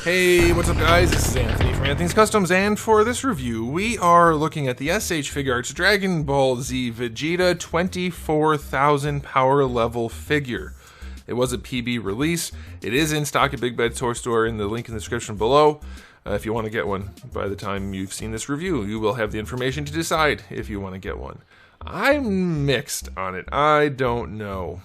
Hey, what's up guys? This is Anthony from Anthony's Customs, and for this review, we are looking at the SH Figuarts Dragon Ball Z Vegeta 24,000 power level figure. It was a PB release. It is in stock at Big Bad Toy Store in the link in the description below. If you want to get one, by the time you've seen this review, you will have the information to decide if you want to get one. I'm mixed on it. I don't know.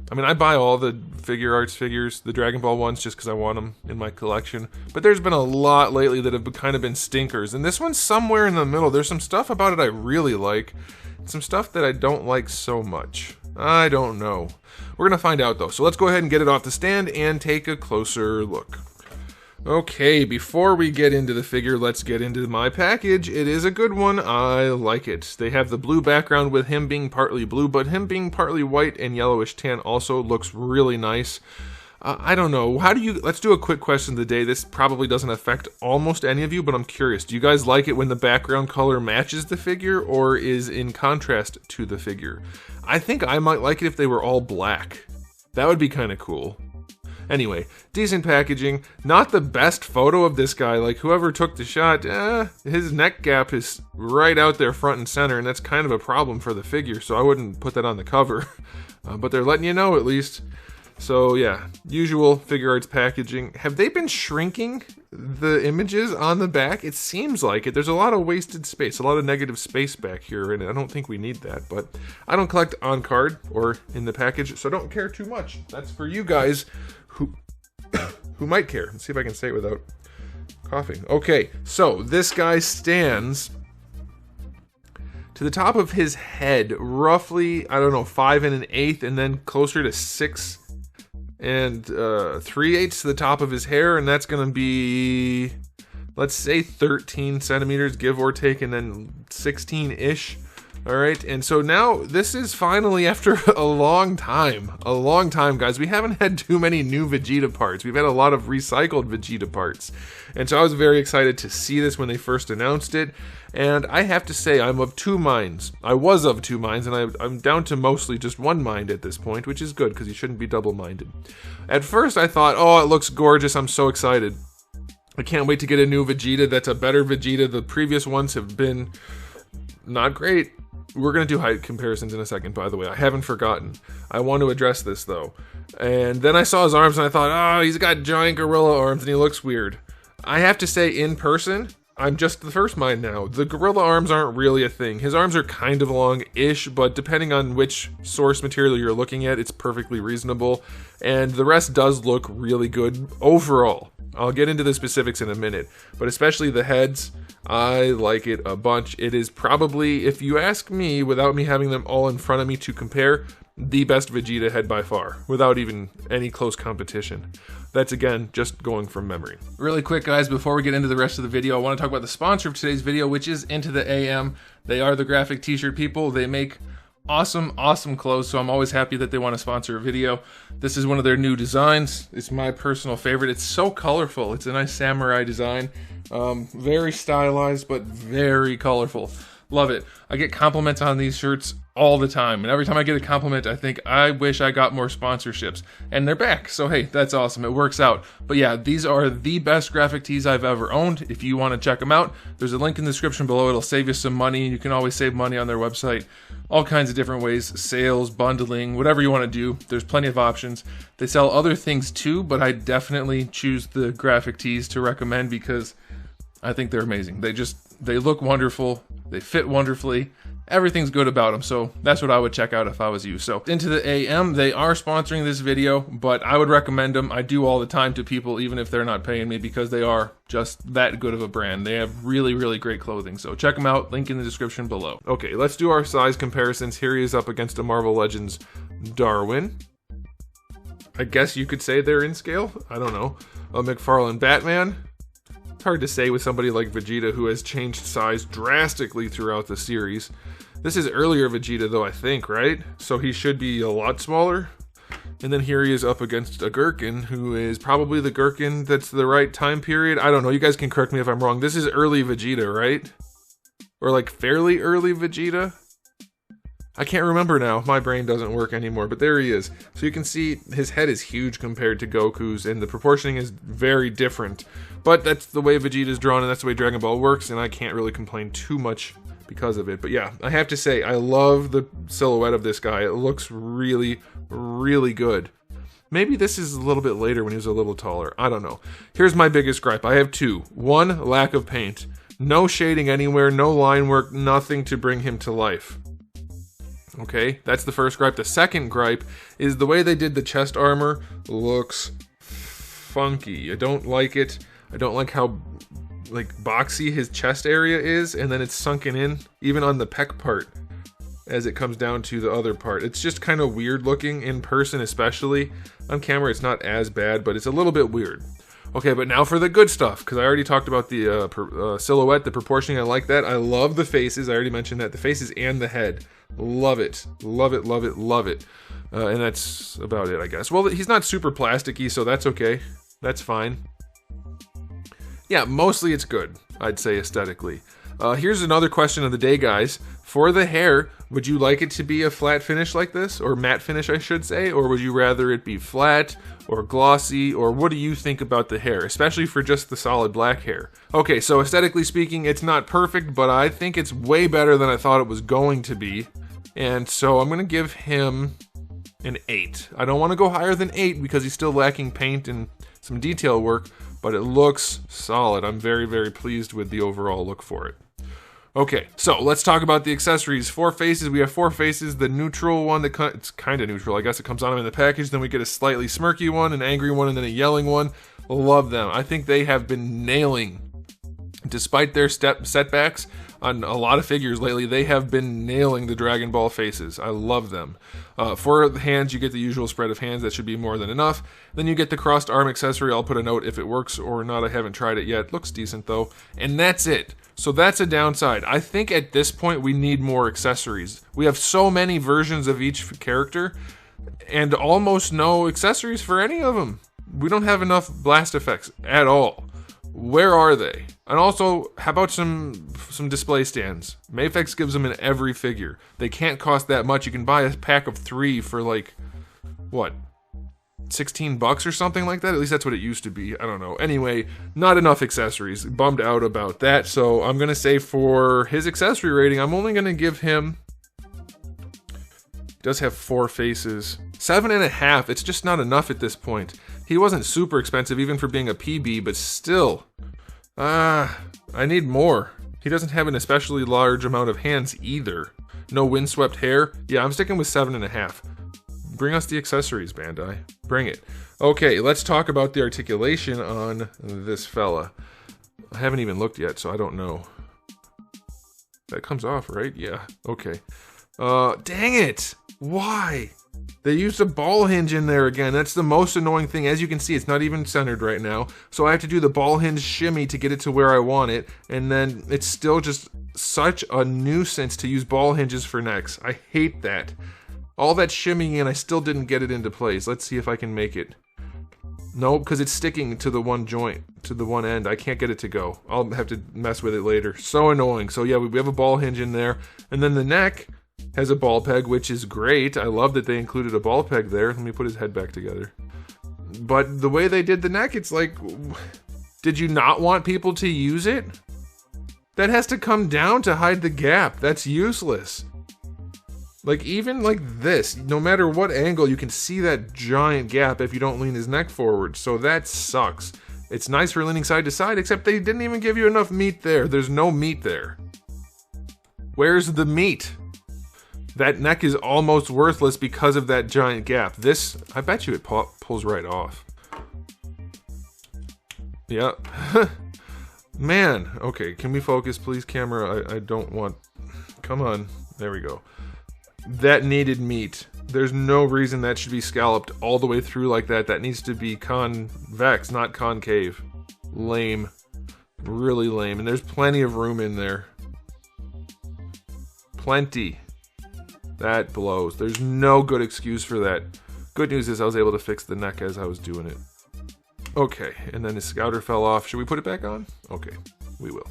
I mean, I buy all the Figuarts figures, the Dragon Ball ones, just because I want them in my collection. But there's been a lot lately that have kind of been stinkers. And this one's somewhere in the middle. There's some stuff about it I really like. Some stuff that I don't like so much. I don't know. We're going to find out, though. So let's go ahead and get it off the stand and take a closer look. Okay, before we get into the figure, let's get into my package. It is a good one. I like it. They have the blue background with him being partly blue, but him being partly white and yellowish tan also looks really nice. I don't know. Let's do a quick question of the day. This probably doesn't affect almost any of you, but I'm curious. Do you guys like it when the background color matches the figure or is in contrast to the figure? I think I might like it if they were all black. That would be kind of cool. Anyway, decent packaging. Not the best photo of this guy. Like, whoever took the shot, his neck gap is right out there front and center, and that's kind of a problem for the figure, so I wouldn't put that on the cover. But they're letting you know, at least. So, yeah, usual Figuarts packaging. Have they been shrinking the images on the back? It seems like it. There's a lot of wasted space, a lot of negative space back here, and I don't think we need that. But I don't collect on card or in the package, so don't care too much. That's for you guys who might care. Let's see if I can say it without coughing. Okay, so this guy stands to the top of his head, roughly, I don't know, 5 1/8, and then closer to 6 3/8 to the top of his hair, and that's going to be, let's say, 13 centimeters, give or take, and then 16-ish. Alright, and so now this is finally, after a long time, guys. We haven't had too many new Vegeta parts. We've had a lot of recycled Vegeta parts. And so I was very excited to see this when they first announced it. And I have to say, I'm of two minds. I was of two minds, and I'm down to mostly just one mind at this point, which is good, because you shouldn't be double-minded. At first, I thought, oh, it looks gorgeous. I'm so excited. I can't wait to get a new Vegeta that's a better Vegeta. The previous ones have been not great. We're going to do height comparisons in a second, by the way. I haven't forgotten. I want to address this, though. And then I saw his arms, and I thought, oh, he's got giant gorilla arms, and he looks weird. I have to say, in person, I'm just the first mind now. The gorilla arms aren't really a thing. His arms are kind of long-ish, but depending on which source material you're looking at, it's perfectly reasonable. And the rest does look really good overall. I'll get into the specifics in a minute, but especially the heads, I like it a bunch. It is probably, if you ask me, without me having them all in front of me to compare, the best Vegeta head by far, without even any close competition. That's, again, just going from memory. Really quick, guys, before we get into the rest of the video, I want to talk about the sponsor of today's video, which is Into the AM. They are the graphic t-shirt people. They make awesome clothes, so I'm always happy that they want to sponsor a video. This is one of their new designs. It's my personal favorite. It's so colorful. It's a nice samurai design. Very stylized, but very colorful. Love it. I get compliments on these shirts all the time, and every time I get a compliment, I think, I wish I got more sponsorships. And they're back, so hey, that's awesome. It works out. But yeah, these are the best graphic tees I've ever owned. If you want to check them out, there's a link in the description below. It'll save you some money, and you can always save money on their website. All kinds of different ways, sales, bundling, whatever you want to do. There's plenty of options. They sell other things too, but I definitely choose the graphic tees to recommend because I think they're amazing. They look wonderful. They fit wonderfully. Everything's good about them, so that's what I would check out if I was you. So, Into the AM, they are sponsoring this video, but I would recommend them. I do all the time to people, even if they're not paying me, because they are just that good of a brand. They have really great clothing, so check them out. Link in the description below. Okay, let's do our size comparisons. Here he is up against a Marvel Legends Darwin. I guess you could say they're in scale. I don't know. A McFarlane Batman. It's hard to say with somebody like Vegeta, who has changed size drastically throughout the series. This is earlier Vegeta, though, I think, right? So he should be a lot smaller. And then here he is up against a Gherkin, who is probably the Gherkin that's the right time period. I don't know. You guys can correct me if I'm wrong. This is early Vegeta, right? Or like fairly early Vegeta? I can't remember now. My brain doesn't work anymore, but there he is. So you can see his head is huge compared to Goku's, and the proportioning is very different. But that's the way Vegeta is drawn, and that's the way Dragon Ball works, and I can't really complain too much because of it. But yeah, I have to say, I love the silhouette of this guy. It looks really, really good. Maybe this is a little bit later when he was a little taller. I don't know. Here's my biggest gripe. I have two. One, lack of paint. No shading anywhere, no line work, nothing to bring him to life. Okay, that's the first gripe. The second gripe is the way they did the chest armor looks funky. I don't like it. I don't like how like boxy his chest area is, and then it's sunken in, even on the pec part, as it comes down to the other part. It's just kind of weird looking in person, especially. On camera, it's not as bad, but it's a little bit weird. Okay, but now for the good stuff, because I already talked about the silhouette, the proportioning. I like that. I love the faces. I already mentioned that. The faces and the head. Love it. Love it, love it, love it. And that's about it, I guess. Well, he's not super plasticky, so that's okay. That's fine. Yeah, mostly it's good, I'd say, aesthetically. Here's another question of the day, guys. For the hair, would you like it to be a flat finish like this? Or matte finish, I should say? Or would you rather it be flat or glossy? Or what do you think about the hair? Especially for just the solid black hair. Okay, so aesthetically speaking, it's not perfect, but I think it's way better than I thought it was going to be. And so I'm going to give him an 8. I don't want to go higher than 8 because he's still lacking paint and some detail work, but it looks solid. I'm very, very pleased with the overall look for it. Okay, so let's talk about the accessories. 4 faces. We have 4 faces. The neutral one, it's kind of neutral. I guess it comes on them in the package. Then we get a slightly smirky one, an angry one, and then a yelling one. Love them. I think they have been nailing, despite their setbacks on a lot of figures lately, they have been nailing the Dragon Ball faces. I love them. For the hands, you get the usual spread of hands. That should be more than enough. Then you get the crossed arm accessory. I'll put a note if it works or not. I haven't tried it yet. Looks decent though. And that's it. So that's a downside. I think at this point we need more accessories. We have so many versions of each character and almost no accessories for any of them. We don't have enough blast effects at all. Where are they? And also, how about some display stands? Mayfix gives them in every figure. They can't cost that much. You can buy a pack of 3 for like, what, $16 or something like that? At least that's what it used to be. I don't know. Anyway, not enough accessories. Bummed out about that. So I'm going to say for his accessory rating, I'm only going to give him... He does have 4 faces. 7.5. It's just not enough at this point. He wasn't super expensive even for being a PB, but still. I need more. He doesn't have an especially large amount of hands either. No windswept hair. Yeah, I'm sticking with 7.5. Bring us the accessories, Bandai. Bring it. Okay, let's talk about the articulation on this fella. I haven't even looked yet, so I don't know. That comes off, right? Yeah, okay. Dang it! Why? They used a ball hinge in there again. That's the most annoying thing. As you can see, it's not even centered right now. So I have to do the ball hinge shimmy to get it to where I want it. And then it's still just such a nuisance to use ball hinges for necks. I hate that. All that shimmying and I still didn't get it into place. Let's see if I can make it. No, because it's sticking to the one joint, to the one end. I can't get it to go. I'll have to mess with it later. So annoying. So yeah, we have a ball hinge in there. And then the neck has a ball peg, which is great. I love that they included a ball peg there. Let me put his head back together. But the way they did the neck, it's like, did you not want people to use it? That has to come down to hide the gap. That's useless. Like, even like this, no matter what angle, you can see that giant gap if you don't lean his neck forward. So that sucks. It's nice for leaning side to side, except they didn't even give you enough meat there. There's no meat there. Where's the meat? That neck is almost worthless because of that giant gap. This, I bet you it pulls right off. Yep. Man, okay, can we focus please, camera? I don't want, come on, there we go. That needed meat. There's no reason that should be scalloped all the way through like that. That needs to be convex, not concave. Lame. Really lame. And there's plenty of room in there. Plenty. That blows. There's no good excuse for that. Good news is I was able to fix the neck as I was doing it. Okay, and then his scouter fell off. Should we put it back on? Okay, we will.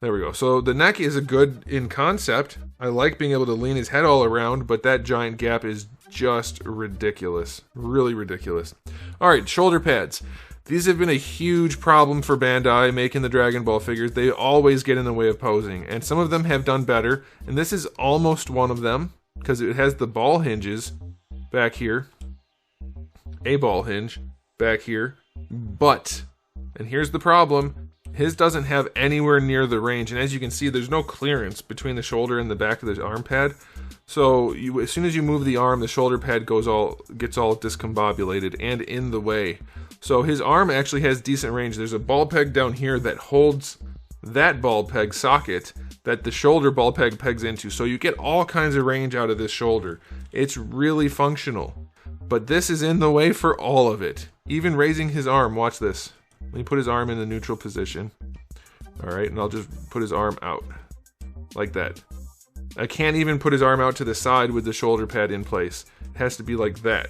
There we go. So the neck is a good in concept. I like being able to lean his head all around, but that giant gap is just ridiculous. Really ridiculous. All right, shoulder pads. These have been a huge problem for Bandai making the Dragon Ball figures. They always get in the way of posing, and some of them have done better, and this is almost one of them, because it has the ball hinges back here, a ball hinge back here, but, and here's the problem, his doesn't have anywhere near the range, and as you can see, there's no clearance between the shoulder and the back of the arm pad. So as soon as you move the arm, the shoulder pad gets all discombobulated and in the way. So his arm actually has decent range. There's a ball peg down here that holds that ball peg socket that the shoulder ball peg pegs into. So you get all kinds of range out of this shoulder. It's really functional. But this is in the way for all of it. Even raising his arm, watch this. Let me put his arm in the neutral position. All right, and I'll just put his arm out like that. I can't even put his arm out to the side with the shoulder pad in place. It has to be like that.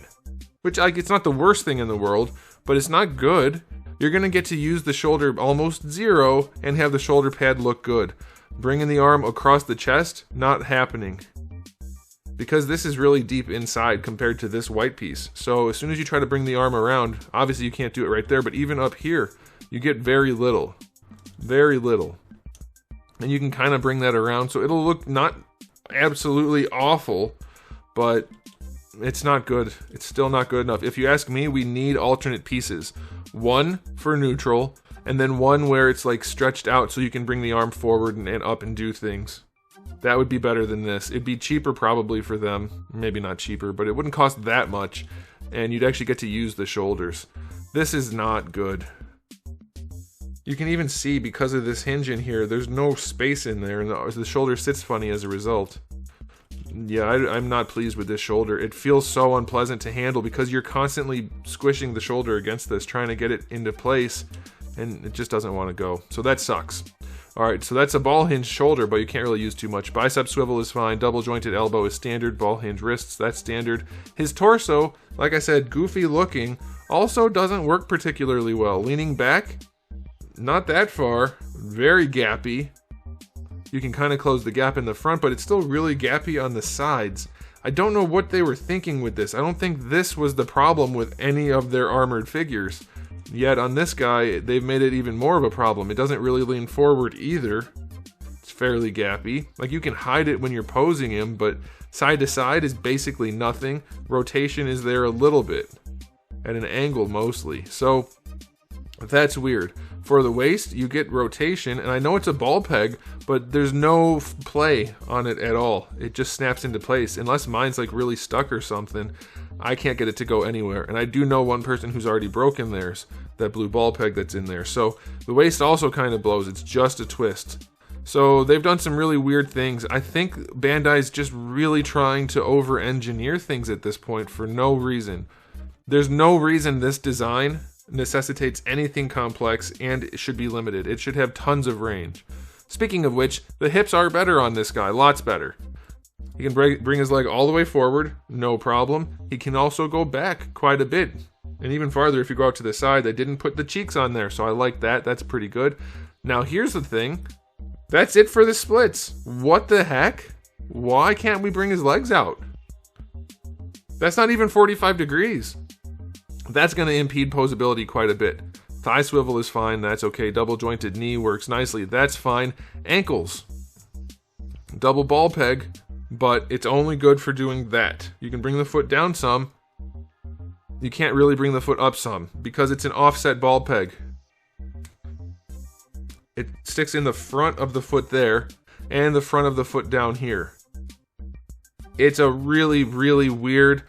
Which, it's not the worst thing in the world, but it's not good. You're going to get to use the shoulder almost zero and have the shoulder pad look good. Bringing the arm across the chest, not happening. Because this is really deep inside compared to this white piece. So as soon as you try to bring the arm around, obviously you can't do it right there, but even up here, you get very little. Very little. And you can kind of bring that around, so it'll look not absolutely awful, but it's not good. It's still not good enough. If you ask me, we need alternate pieces. One for neutral, and then one where it's like stretched out so you can bring the arm forward and up and do things. That would be better than this. It'd be cheaper probably for them. Maybe not cheaper, but it wouldn't cost that much, and you'd actually get to use the shoulders. This is not good. You can even see, because of this hinge in here, there's no space in there, and the shoulder sits funny as a result. Yeah, I'm not pleased with this shoulder. It feels so unpleasant to handle because you're constantly squishing the shoulder against this, trying to get it into place, and it just doesn't want to go. So that sucks. Alright, so that's a ball hinge shoulder, but you can't really use too much. Bicep swivel is fine, double jointed elbow is standard, ball hinge wrists, that's standard. His torso, like I said, goofy looking, also doesn't work particularly well. Leaning back, not that far, very gappy. You can kind of close the gap in the front, but it's still really gappy on the sides. I don't know what they were thinking with this. I don't think this was the problem with any of their armored figures. Yet on this guy, they've made it even more of a problem. It doesn't really lean forward either. It's fairly gappy. Like, you can hide it when you're posing him, but side to side is basically nothing. Rotation is there a little bit, at an angle mostly. So that's weird. For the waist, you get rotation, and I know it's a ball peg, but there's no play on it at all. It just snaps into place. Unless mine's like really stuck or something, I can't get it to go anywhere. And I do know one person who's already broken theirs, that blue ball peg that's in there. So the waist also kind of blows. It's just a twist. So they've done some really weird things. I think Bandai's just really trying to over-engineer things at this point for no reason. There's no reason this design necessitates anything complex, and it should be limited. It should have tons of range. Speaking of which, the hips are better on this guy, lots better. He can bring his leg all the way forward, no problem. He can also go back quite a bit, and even farther if you go out to the side. They didn't put the cheeks on there, so I like that. That's pretty good. Now here's the thing. That's it for the splits. What the heck? Why can't we bring his legs out? That's not even 45 degrees. That's going to impede posability quite a bit. Thigh swivel is fine, that's okay. Double jointed knee works nicely, that's fine. Ankles. Double ball peg, but it's only good for doing that. You can bring the foot down some. You can't really bring the foot up some because it's an offset ball peg. It sticks in the front of the foot there and the front of the foot down here. It's a really, really weird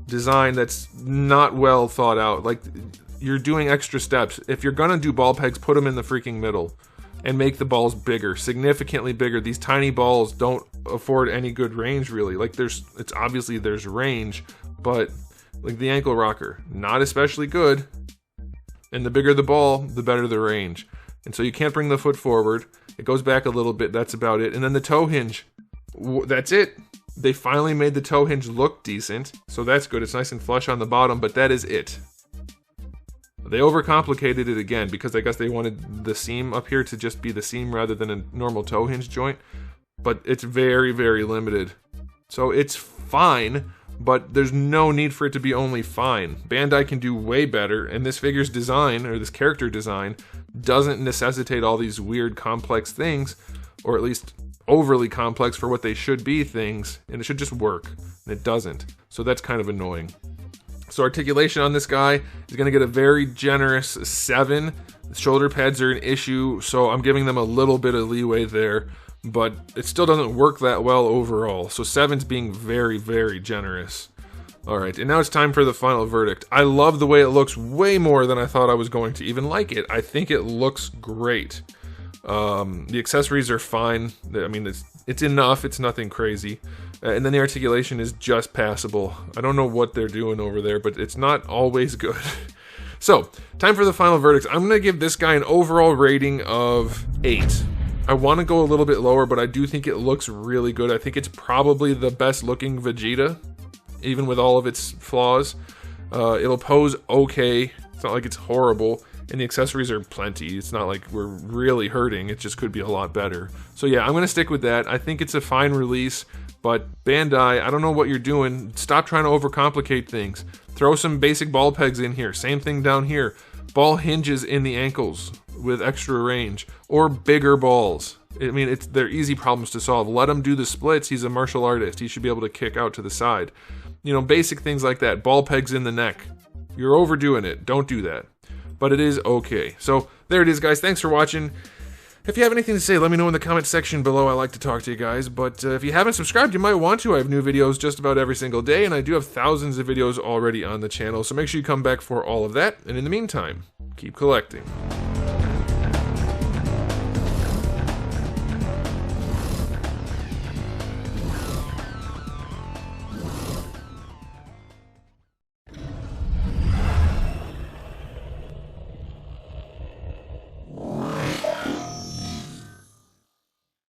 design that's not well thought out. Like, you're doing extra steps. If you're gonna do ball pegs, put them in the freaking middle and make the balls bigger, significantly bigger. These tiny balls don't afford any good range really. Like, there's range, but like the ankle rocker, not especially good. And the bigger the ball, the better the range. And so you can't bring the foot forward. It goes back a little bit, that's about it. And then the toe hinge, that's it. They finally made the toe hinge look decent, so that's good. It's nice and flush on the bottom, but that is it. They overcomplicated it again because I guess they wanted the seam up here to just be the seam rather than a normal toe hinge joint. But it's very, very limited. So it's fine, but there's no need for it to be only fine. Bandai can do way better, and this figure's design, or this character design, doesn't necessitate all these weird complex things, or at least overly complex for what they should be things, and it should just work, and it doesn't. So that's kind of annoying. So articulation on this guy is going to get a very generous 7. Shoulder pads are an issue, so I'm giving them a little bit of leeway there, but it still doesn't work that well overall. So 7's being very, very generous. Alright, and now it's time for the final verdict. I love the way it looks way more than I thought I was going to even like it. I think it looks great. The accessories are fine. I mean, it's enough. It's nothing crazy. And then the articulation is just passable. I don't know what they're doing over there, but it's not always good. So, time for the final verdict. I'm going to give this guy an overall rating of 8. I want to go a little bit lower, but I do think it looks really good. I think it's probably the best looking VEGETA, even with all of its flaws. It'll pose okay. It's not like it's horrible. And the accessories are plenty. It's not like we're really hurting. It just could be a lot better. So yeah, I'm going to stick with that. I think it's a fine release. But Bandai, I don't know what you're doing. Stop trying to overcomplicate things. Throw some basic ball pegs in here. Same thing down here. Ball hinges in the ankles with extra range. Or bigger balls. I mean, they're easy problems to solve. Let him do the splits. He's a martial artist. He should be able to kick out to the side. You know, basic things like that. Ball pegs in the neck. You're overdoing it. Don't do that. But it is okay. So there it is, guys. Thanks for watching. If you have anything to say, let me know in the comment section below. I like to talk to you guys. But if you haven't subscribed, you might want to. I have new videos just about every single day, and I do have thousands of videos already on the channel. So make sure you come back for all of that. And in the meantime, keep collecting.